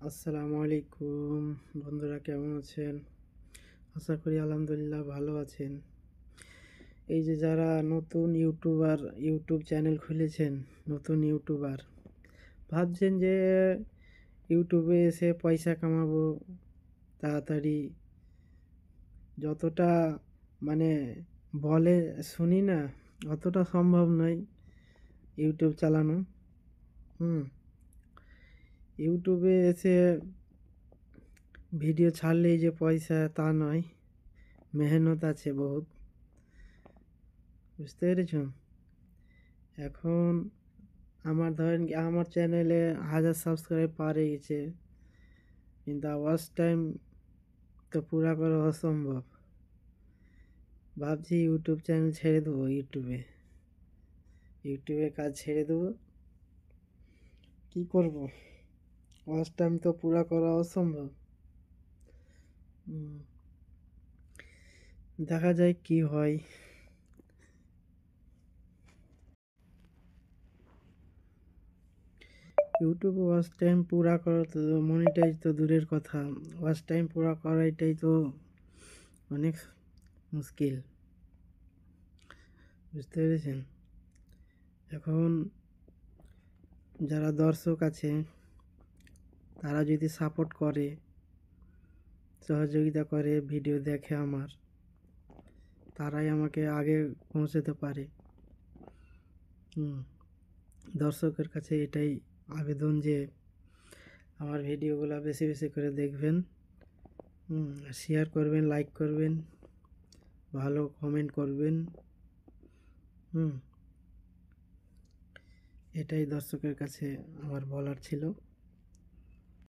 আসসালামু আলাইকুম বন্ধুরা, কেমন আছেন? আশা করি আলহামদুলিল্লাহ ভালো আছেন। এই যে যারা নতুন ইউটিউব চ্যানেল খুলেছেন, নতুন ইউটিউবার ভাবছেন যে ইউটিউবে এসে পয়সা কামাবো তাড়াতাড়ি, যতটা মানে বলে শুনি না, অতটা সম্ভব নয় ইউটিউব চালানো। ইউটিউবে এসে ভিডিও ছাড়লেই যে পয়সা তা নয়, মেহনত আছে বহুত, বুঝতে পেরেছ? এখন ধরেন কি আমার চ্যানেলে 1000 সাবস্ক্রাইব পার হয়ে গেছে, কিন্তু ওয়াচ টাইম তো পুরা করা অসম্ভব। ভাবছি ইউটিউব চ্যানেল ছেড়ে দেবো, ইউটিউবে কাজ ছেড়ে দেবো। কি করব, ওয়াচ টাইম তো পুরা করা অসম্ভব। দেখা যায় কি হয়। ইউটিউবে ওয়াচ টাইম পুরা করা তো, মনিটাইজ তো দূরের কথা, ওয়াচ টাইম পুরা করাটাই তো অনেক মুশকিল, বুঝতে পেরেছেন? এখন যারা দর্শক আছে তারা যদি সাপোর্ট করে, সহযোগিতা করে, ভিডিও দেখে আমার, তারাই আমাকে আগে পৌঁছাতে পারে। দর্শকের কাছে এটাই আবেদন যে আমার ভিডিওগুলো বেশি বেশি করে দেখবেন, শেয়ার করবেন, লাইক করবেন, ভালো কমেন্ট করবেন। এটাই দর্শকের কাছে আমার বলার ছিল।